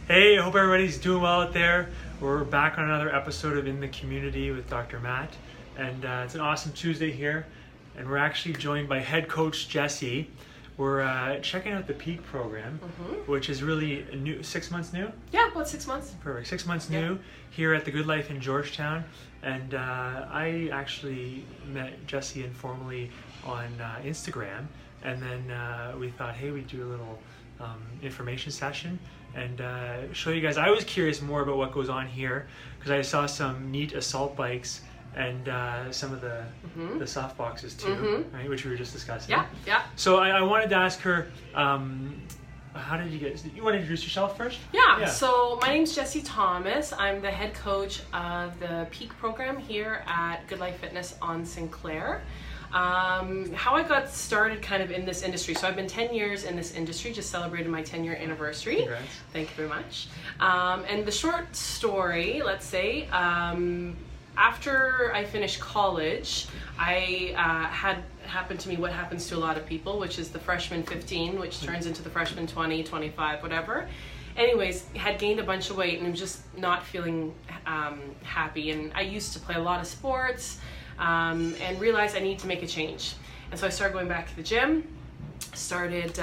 Hey, I hope everybody's doing well out there. We're back on another episode of In the Community with Dr. Matt. And it's an awesome Tuesday here. And we're actually joined by Head Coach Jessie. We're checking out the Peak program, which is really new, 6 months new? Yeah, about 6 months. Perfect, 6 months new here at the GoodLife in Georgetown. And I actually met Jessie informally on Instagram. And then we thought, hey, we'd do a little information session and show you guys. I was curious more about what goes on here because I saw some neat assault bikes and some of the soft boxes too, right, which we were just discussing. Yeah. So I wanted to ask her, how did you get? You want to introduce yourself first? Yeah. So my name's Jessie Thomas. I'm the head coach of the Peak program here at GoodLife Fitness on Sinclair. How I got started kind of in this industry. So I've been 10 years in this industry, just celebrated my 10-year anniversary. Congrats. Thank you very much. And the short story, let's say, after I finished college, I had happened to me what happens to a lot of people, which is the freshman 15, which turns into the freshman 20, 25, whatever. Anyways, had gained a bunch of weight and was just not feeling happy. And I used to play a lot of sports. And realized I need to make a change. And so I started going back to the gym, started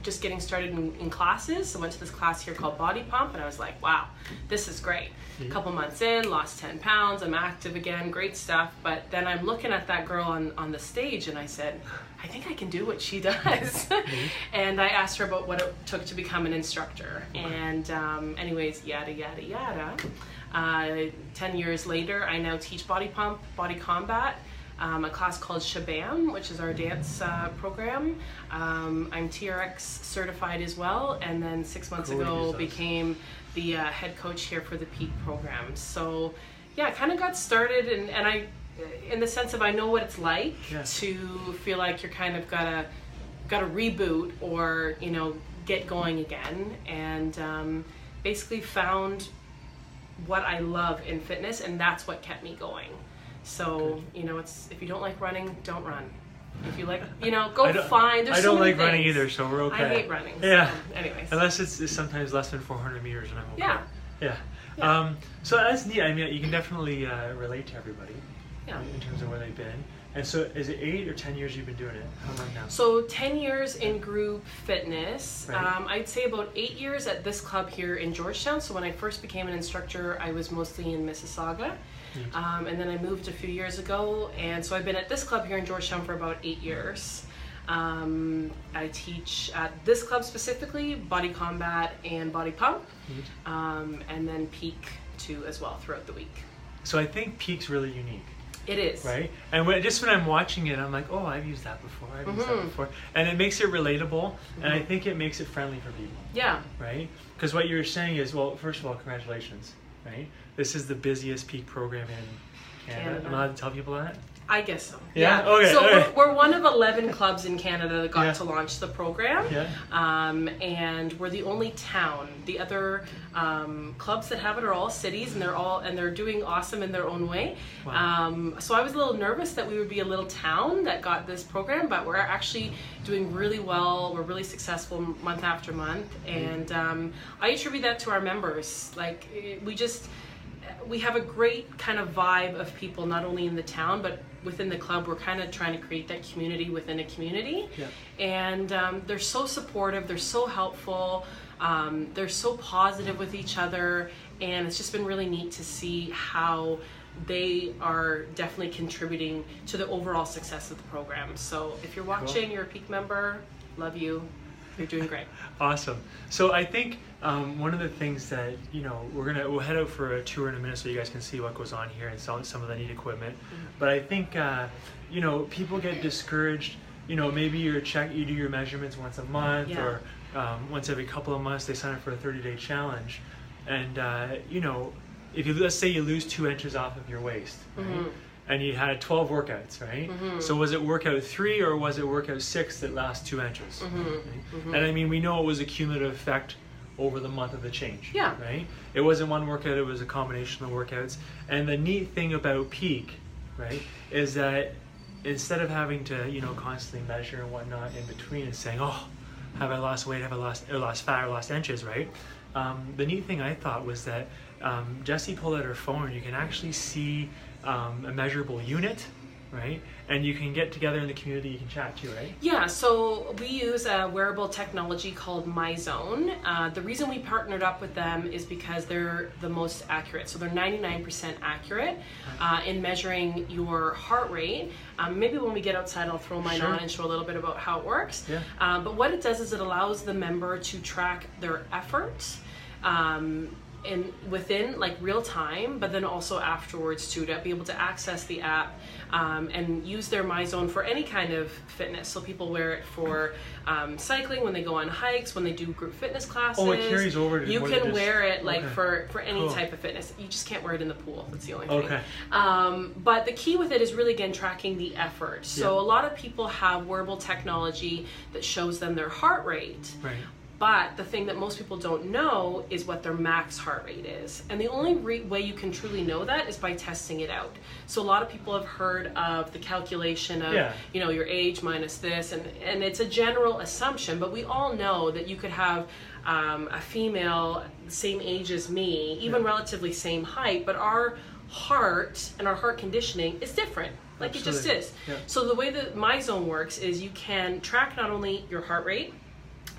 just getting started in classes. So I went to this class here called Body Pump, and I was like, wow, this is great. A couple months in, lost 10 pounds, I'm active again, great stuff. But then I'm looking at that girl on the stage, and I said, I think I can do what she does. And I asked her about what it took to become an instructor. And anyways, yada, yada, yada. 10 years later, I now teach Body Pump, Body Combat, a class called Shabam, which is our dance program. I'm TRX certified as well, and then 6 months ago became the head coach here for the Peak program. So yeah, I kind of got started, and I, in the sense of I know what it's like to feel like you're kind of got to reboot or get going again, and basically found what I love in fitness, and that's what kept me going. So it's, if you don't like running, don't run. If you like, go find. There's I don't so many like running things. either, so we're okay. I hate running. Yeah. So, anyways. Unless it's sometimes less than 400 meters, and I'm okay. Yeah. So that's neat. I mean, you can definitely relate to everybody. Yeah. In terms of where they've been. And so is it 8 or 10 years you've been doing it? How long now? So 10 years in group fitness. Right. I'd say about 8 years at this club here in Georgetown. So when I first became an instructor, I was mostly in Mississauga. And then I moved a few years ago. And so I've been at this club here in Georgetown for about 8 years. I teach at this club specifically, Body Combat and Body Pump. And then Peak too as well throughout the week. So I think Peak's really unique. It is. Right? And when I'm watching it, I'm like, oh, I've used that before. And it makes it relatable, and I think it makes it friendly for people. Yeah. Right? Because what you're saying is, well, first of all, congratulations. Right? This is the busiest Peak program in Canada. I'm allowed to tell people that? I guess so. Yeah? Okay. So we're one of 11 clubs in Canada that got to launch the program. Yeah. And we're the only town. The other clubs that have it are all cities, and they're doing awesome in their own way. Wow. So I was a little nervous that we would be a little town that got this program, but we're actually doing really well. We're really successful month after month, and I attribute that to our members. Like we have a great kind of vibe of people, not only in the town, but within the club. We're kind of trying to create that community within a community. Yeah. And they're so supportive, they're so helpful, they're so positive with each other, and it's just been really neat to see how they are definitely contributing to the overall success of the program. So if you're watching, you're a Peak member, love you. You're doing great. Awesome. So I think one of the things that, we'll head out for a tour in a minute so you guys can see what goes on here and some of the neat equipment. But I think, people get discouraged. Maybe you do your measurements once a month or once every couple of months. They sign up for a 30-day challenge. And, if let's say you lose 2 inches off of your waist, right? And you had 12 workouts, right? So was it workout 3 or was it workout 6 that lasts 2 inches? Right? And I mean, we know it was a cumulative effect over the month of the change. Yeah. Right? It wasn't one workout, it was a combination of workouts. And the neat thing about Peak, right, is that instead of having to, constantly measure and whatnot in between and saying, oh, have I lost weight, have I lost fat or lost inches, right? the neat thing I thought was that Jessie pulled out her phone and you can actually see a measurable unit, right? And you can get together in the community, you can chat too, right? Yeah, so we use a wearable technology called MyZone. The reason we partnered up with them is because they're the most accurate. So they're 99% accurate in measuring your heart rate. Maybe when we get outside, I'll throw mine on and show a little bit about how it works. Yeah. But what it does is it allows the member to track their effort within like real time, but then also afterwards too, to be able to access the app and use their MyZone for any kind of fitness. So people wear it for cycling, when they go on hikes, when they do group fitness classes. Oh, it carries over to you can wear it like okay. for any cool. type of fitness. You just can't wear it in the pool. That's the only thing. Okay. But the key with it is really, again, tracking the effort. So a lot of people have wearable technology that shows them their heart rate. Right. But the thing that most people don't know is what their max heart rate is. And the only way you can truly know that is by testing it out. So a lot of people have heard of the calculation of, you know, your age minus this, and it's a general assumption, but we all know that you could have a female the same age as me, even relatively same height, but our heart and our heart conditioning is different. Like Absolutely. It just is. Yeah. So the way that MyZone works is you can track not only your heart rate,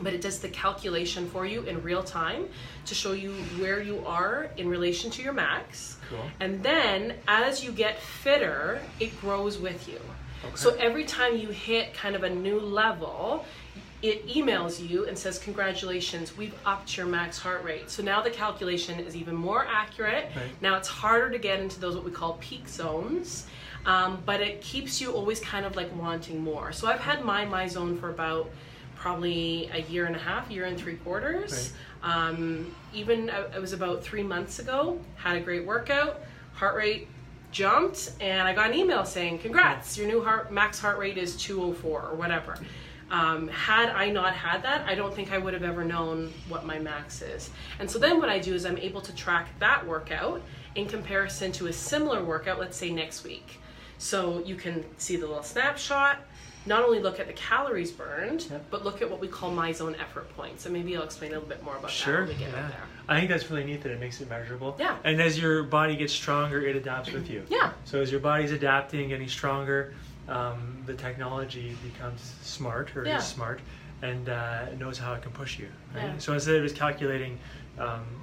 but it does the calculation for you in real time to show you where you are in relation to your max. Cool. And then as you get fitter, it grows with you. Okay. So every time you hit kind of a new level, it emails you and says, congratulations, we've upped your max heart rate. So now the calculation is even more accurate. Right. Now it's harder to get into those what we call peak zones, but it keeps you always kind of like wanting more. So I've had my MyZone for about probably a year and a half, year and 3/4. Right. Even it was about 3 months ago, had a great workout, heart rate jumped, and I got an email saying, congrats, your new max heart rate is 204 or whatever. Had I not had that, I don't think I would have ever known what my max is. And so then what I do is I'm able to track that workout in comparison to a similar workout, let's say next week. So you can see the little snapshot, not only look at the calories burned, but look at what we call MyZone effort points. And maybe I'll explain a little bit more about that when we get out there. I think that's really neat that it makes it measurable. Yeah. And as your body gets stronger, it adapts with you. Yeah. So as your body's adapting, getting stronger, the technology becomes smart, or is smart, and it knows how it can push you. Right? Yeah. So instead of just calculating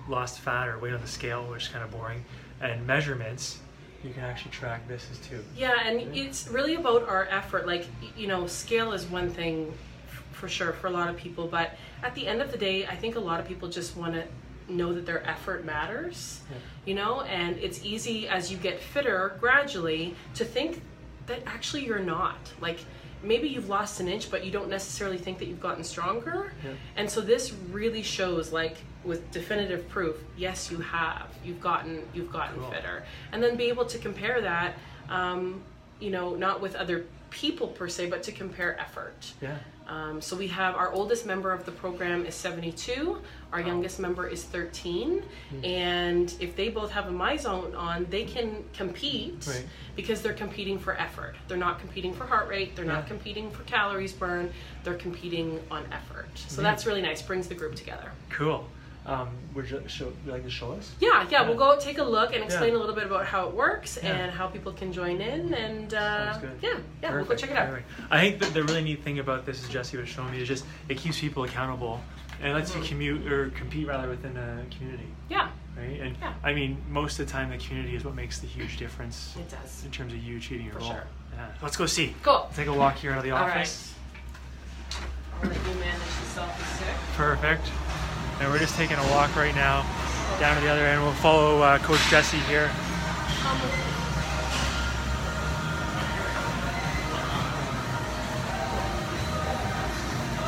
lost fat or weight on the scale, which is kind of boring, and measurements, you can actually track this as too. Yeah, and it's really about our effort. Like, you know, scale is one thing for sure for a lot of people, but at the end of the day, I think a lot of people just want to know that their effort matters, you know, and it's easy as you get fitter gradually to think that actually you're not. Like, maybe you've lost an inch, but you don't necessarily think that you've gotten stronger. And so this really shows, like, with definitive proof, yes, you have. You've gotten fitter. And then be able to compare that, you know, not with other people per se, but to compare effort. So we have our oldest member of the program is 72, our youngest member is 13, and if they both have a MyZone on, they can compete because they're competing for effort. They're not competing for heart rate, they're not competing for calories burned, they're competing on effort. So that's really nice, brings the group together. Cool. Would you like to show us? Yeah, we'll go take a look and explain a little bit about how it works and how people can join in, and we'll go check it out. I think that the really neat thing about this, as Jessie was showing me, is just it keeps people accountable and lets you compete rather within a community. Right? And I mean, most of the time the community is what makes the huge difference. It does. In terms of you achieving your goal. Sure. Let's go see. Cool. Take a walk here out of the office. All right. I'll let you manage the selfie stick. Perfect. And we're just taking a walk right now down to the other end. We'll follow Coach Jessie here.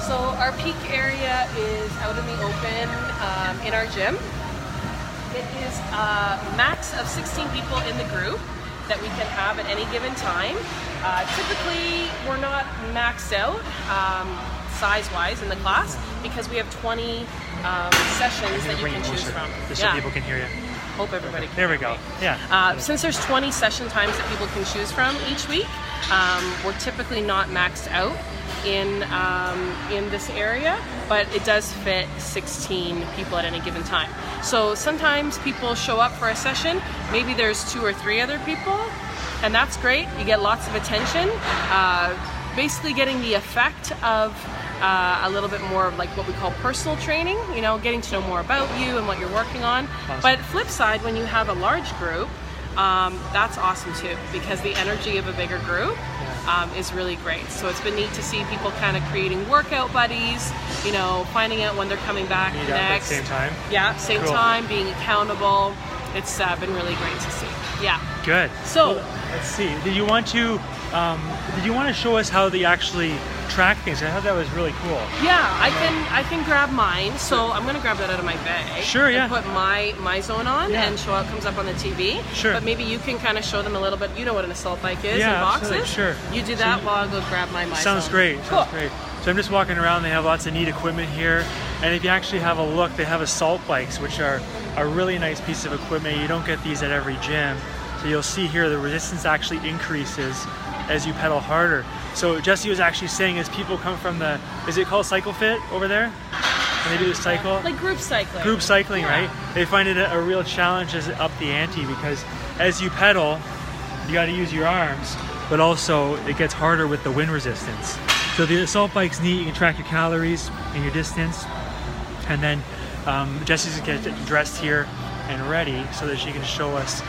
So our peak area is out in the open in our gym. It is a max of 16 people in the group that we can have at any given time. Typically, we're not maxed out size-wise in the class because we have 20 sessions that you can choose from. Just so people can hear you. Hope everybody can. There we go. Yeah. Since there's 20 session times that people can choose from each week, we're typically not maxed out. in this area, but it does fit 16 people at any given time. So sometimes people show up for a session, maybe there's 2 or 3 other people, and that's great. You get lots of attention, basically getting the effect of a little bit more of like what we call personal training, you know, getting to know more about you and what you're working on. Awesome. But flip side, when you have a large group, that's awesome too, because the energy of a bigger group is really great. So it's been neat to see people kind of creating workout buddies, you know, finding out when they're coming back Meet next. up at the same time? Yeah, same Cool. time, being accountable. It's been really great to see. Yeah. Good. So well, let's see. Did you want to show us how they actually track things? I thought that was really cool. yeah, I can grab mine. So I'm gonna grab that out of my bag. Sure, yeah. And put my zone on Yeah. and show how it comes up on the TV. Sure. But maybe you can kind of show them a little bit. You know what an assault bike is Yeah, and boxes. absolutely, sure. You do So that while I go grab my Sounds zone. great. Cool. Sounds great. So I'm just walking around. They have lots of neat equipment here, and if you actually have a look, they have assault bikes, which are a really nice piece of equipment. You don't get these at every gym. So you'll see here the resistance actually increases as you pedal harder. So Jessie was actually saying as people come from the, is it called Cycle Fit over there? And they do the cycle? Like group cycling. Group cycling, Yeah. right? They find it a real challenge as up the ante, because as you pedal, you got to use your arms, but also it gets harder with the wind resistance. So the assault bike's neat. You can track your calories and your distance, and then Jessie's gonna get dressed here and ready so that she can show us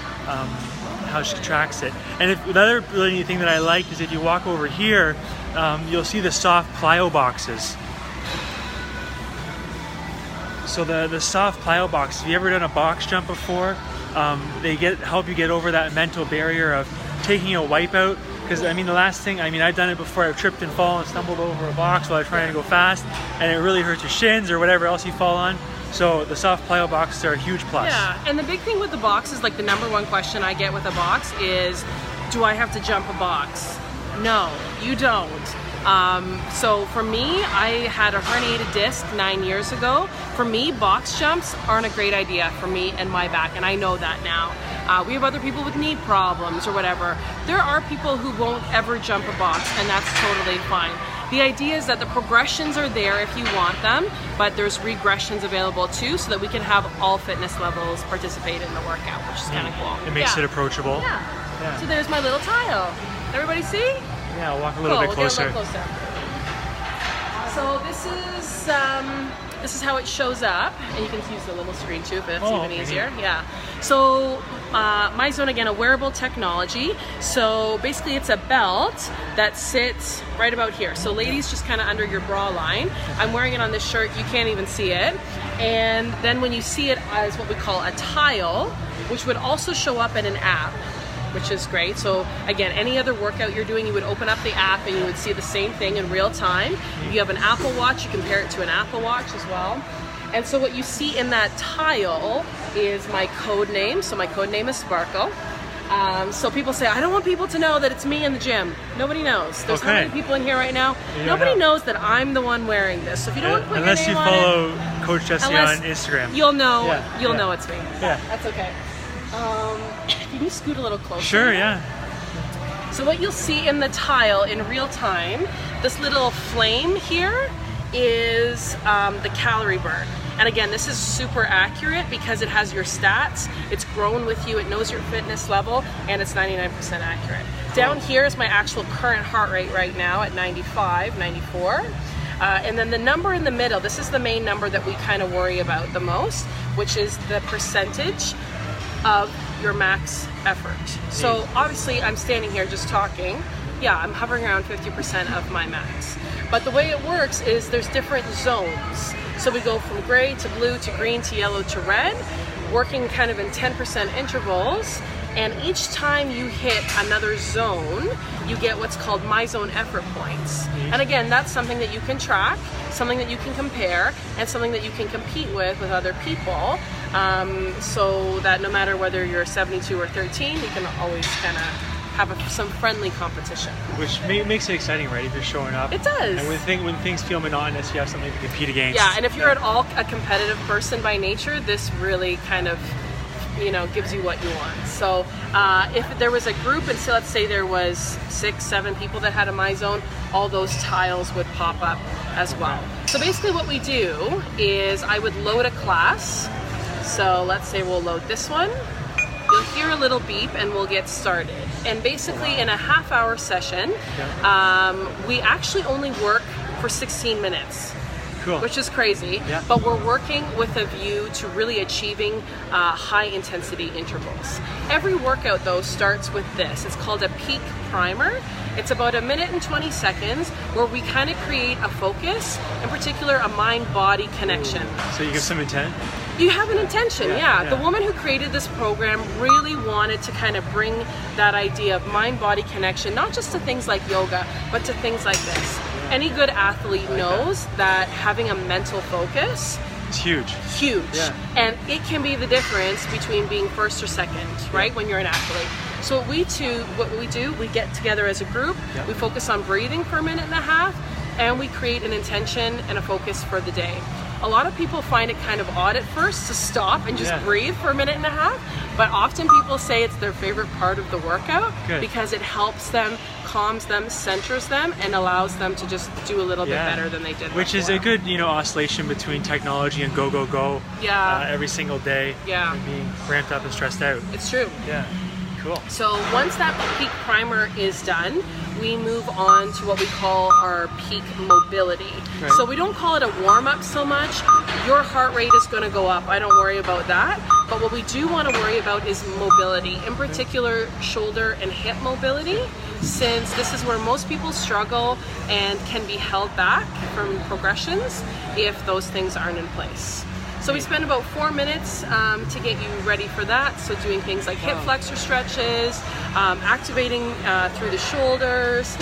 how she tracks it. And the other really neat thing that I liked is if you walk over here, you'll see the soft plyo boxes. So the soft plyo box, if you ever done a box jump before, they help you get over that mental barrier of taking a wipeout. Because I mean, the last thing, I've done it before. I've tripped and fallen and stumbled over a box while I'm trying to go fast, and it really hurts your shins or whatever else you fall on. So the soft plyo boxes are a huge plus. Yeah, and the big thing with the box is, like, the number one question I get with a box is, do I have to jump a box? No, you don't. So for me, I had a herniated disc 9 years ago. For me, box jumps aren't a great idea for me and my back, and I know that now. We have other people with knee problems or whatever. There are people who won't ever jump a box, and that's totally fine. The idea is that the progressions are there if you want them, but there's regressions available too, so that we can have all fitness levels participate in the workout, which is kind of cool. It makes it approachable. Yeah. So there's my little tile. Everybody see? Yeah, I'll walk a little bit We'll closer. get a little closer. So this is how it shows up, and you can use the little screen too if it's even okay. easier. Yeah. So my zone, again, a wearable technology. So basically it's a belt that sits right about here. So ladies, just kind of under your bra line. I'm wearing it on this shirt. You can't even see it. And then when you see it as what we call a tile, which would also show up in an app, which is great. So again, any other workout you're doing, you would open up the app and you would see the same thing in real time. If you have an Apple Watch, you compare it to an Apple Watch as well. And so what you see in that tile is my code name. So my code name is Sparkle. So people say, I don't want people to know that it's me in the gym. Nobody knows. There's how many people in here right now? Nobody knows that I'm the one wearing this. So if you don't want to put your name on it, unless you follow Coach Jessie on Instagram, you'll know. Know it's me. Yeah. That's okay. Can you scoot a little closer? Sure, yeah. So what you'll see in the tile in real time, this little flame here is the calorie burn. And again, this is super accurate because it has your stats, it's grown with you, it knows your fitness level, and it's 99% accurate. Down here is my actual current heart rate right now at 95, 94. And then the number in the middle, this is the main number that we kind of worry about the most, which is the percentage of your max effort. So obviously I'm standing here just talking. Yeah, I'm hovering around 50% of my max. But the way it works is there's different zones. So we go from gray to blue to green to yellow to red, working kind of in 10% intervals. And each time you hit another zone, you get what's called my zone effort points. And again, that's something that you can track, something that you can compare, and something that you can compete with other people. So that no matter whether you're 72 or 13, you can always kind of have some friendly competition. Which makes it exciting, right? If you're showing up. It does. And when things feel monotonous, you have something to compete against. Yeah, and if you're at all a competitive person by nature, this really kind of gives you what you want. So if there was a group, and so let's say there was 6-7 people that had a My Zone, all those tiles would pop up as well. So basically what we do is I would load a class. So let's say we'll load this one. You'll hear a little beep and we'll get started. And basically in a half-hour session, we actually only work for 16 minutes. Cool. Which is crazy, but we're working with a view to really achieving high intensity intervals. Every workout though starts with this. It's called a peak primer. It's about 1 minute and 20 seconds where we kind of create a focus, in particular a mind-body connection. So you give some intent? You have an intention, yeah. The woman who created this program really wanted to kind of bring that idea of mind-body connection, not just to things like yoga, but to things like this. Any good athlete knows that having a mental focus is huge. Huge. And it can be the difference between being first or second, right? When you're an athlete. So what we do, we get together as a group, we focus on breathing for 1.5 minutes, and we create an intention and a focus for the day. A lot of people find it kind of odd at first to stop and just breathe for 1.5 minutes, but often people say it's their favorite part of the workout because it helps them, calms them, centers them, and allows them to just do a little bit better than they did before. Which is a good, oscillation between technology and go every single day and being ramped up and stressed out. It's true. Yeah, cool. So once that peak primer is done, we move on to what we call our peak mobility. So we don't call it a warm-up so much. Your heart rate is going to go up. I don't worry about that. But what we do want to worry about is mobility, in particular shoulder and hip mobility, since this is where most people struggle and can be held back from progressions if those things aren't in place. So we spend about 4 minutes to get you ready for that. So doing things like hip flexor stretches, activating through the shoulders,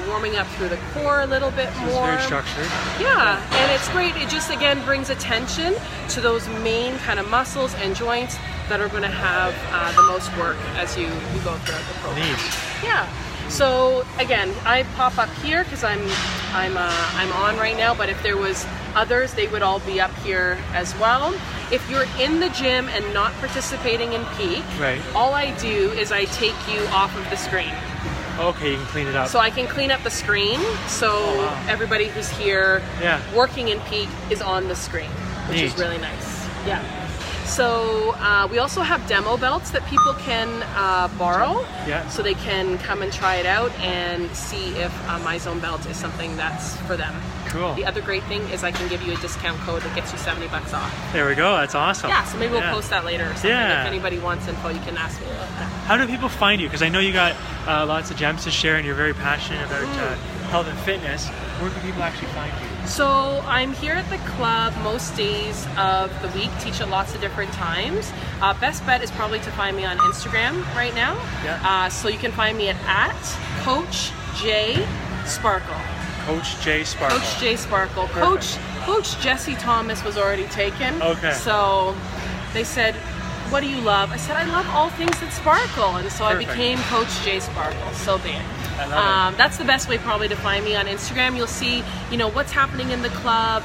warming up through the core a little bit more. It's very structured. Yeah, and it's great. It just, again, brings attention to those main kind of muscles and joints that are going to have the most work as you go throughout the program. Neat. Yeah. So again, I pop up here because I'm on right now, but if there was others, they would all be up here as well. If you're in the gym and not participating in peak, all I do is I take you off of the screen. Okay, you can clean it up. So I can clean up the screen, so everybody who's here working in peak is on the screen, which is really nice. Yeah. So we also have demo belts that people can borrow, so they can come and try it out and see if a My Zone belt is something that's for them. Cool. The other great thing is I can give you a discount code that gets you $70 off. There we go. That's awesome. Yeah, so maybe we'll post that later or something. If anybody wants info, you can ask me about that. How do people find you? Because I know you got lots of gems to share and you're very passionate about health and fitness. Where can people actually find you? So I'm here at the club most days of the week, teach at lots of different times. Best bet is probably to find me on Instagram right now. So you can find me at Coach J Sparkle. Coach J Sparkle. Coach J Sparkle. Coach Jessie Thomas was already taken. Okay. So they said, what do you love? I said, I love all things that sparkle. And so I became Coach J Sparkle. So there. I love it. That's the best way probably to find me on Instagram. You'll see, what's happening in the club,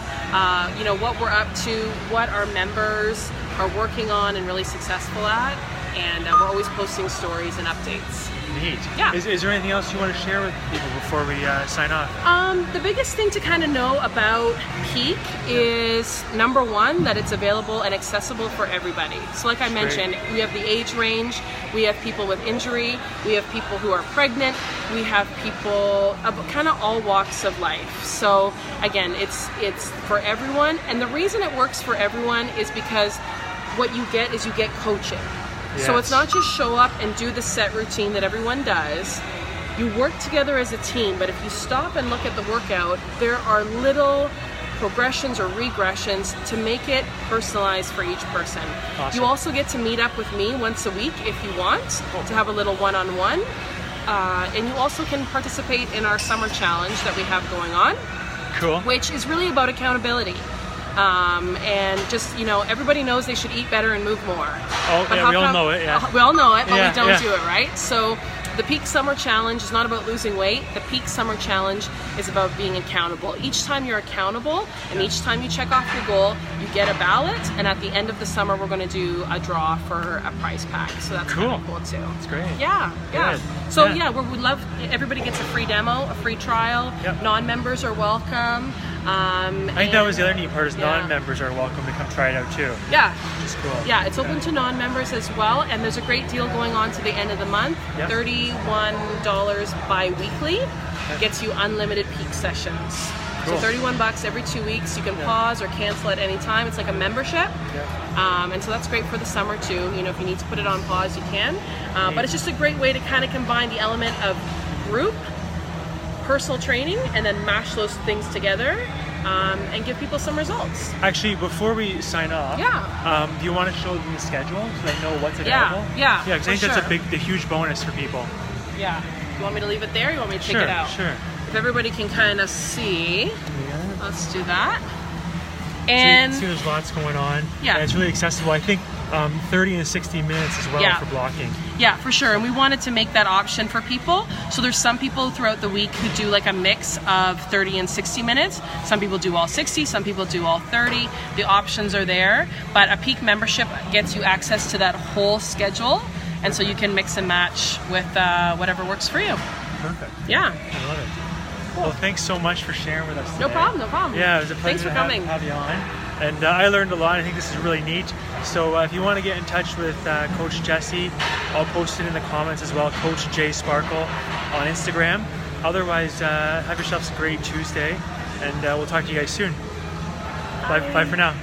what we're up to, what our members are working on and really successful at. And we're always posting stories and updates. Neat. Yeah. Is there anything else you want to share with people before we sign off? The biggest thing to kind of know about Peak is, number one, that it's available and accessible for everybody. So like I mentioned, we have the age range, we have people with injury, we have people who are pregnant, we have people of kind of all walks of life. So again, it's for everyone. And the reason it works for everyone is because what you get is you get coaching. So it's not just show up and do the set routine that everyone does. You work together as a team, but if you stop and look at the workout, there are little progressions or regressions to make it personalized for each person. Awesome. You also get to meet up with me once a week if you want to have a little one-on-one. And you also can participate in our summer challenge that we have going on. Cool. Which is really about accountability. And just, everybody knows they should eat better and move more. Oh, but yeah, we all know it, We all know it, but we don't Yeah. do it, right? So the Peak Summer Challenge is not about losing weight. The Peak Summer Challenge is about being accountable. Each time you're accountable and each time you check off your goal, you get a ballot, and at the end of the summer we're going to do a draw for a prize pack. So that's cool. Kind of cool too. That's great. Yeah. So we love, everybody gets a free demo, a free trial. Non-members are welcome. I think that was the other neat part, is non-members are welcome to come try it out too. Yeah. Which is cool. Yeah, it's open to non-members as well, and there's a great deal going on to the end of the month. $31 bi-weekly gets you unlimited peak sessions. Cool. So $31 every 2 weeks. You can pause or cancel at any time. It's like a membership. And so that's great for the summer too. You know, if you need to put it on pause, you can. But it's just a great way to kind of combine the element of group, personal training, and then mash those things together and give people some results. Actually, before we sign off, do you want to show them the schedule so they know what's available? Yeah, because I think that's a huge bonus for people. Yeah. You want me to leave it there, or you want me to take it out? Sure. If everybody can kind of see, let's do that. And see there's lots going on. Yeah. And it's really accessible. I think 30 and 60 minutes as well for blocking. Yeah, for sure. And we wanted to make that option for people. So there's some people throughout the week who do like a mix of 30 and 60 minutes. Some people do all 60, some people do all 30. The options are there. But a peak membership gets you access to that whole schedule. And so you can mix and match with whatever works for you. Perfect. Yeah. I love it. Well, thanks so much for sharing with us today. No problem. Yeah, it was a pleasure to have you on. And I learned a lot. I think this is really neat. So if you want to get in touch with Coach Jessie, I'll post it in the comments as well, Coach J Sparkle on Instagram. Otherwise, have yourselves a great Tuesday, and we'll talk to you guys soon. Bye for now.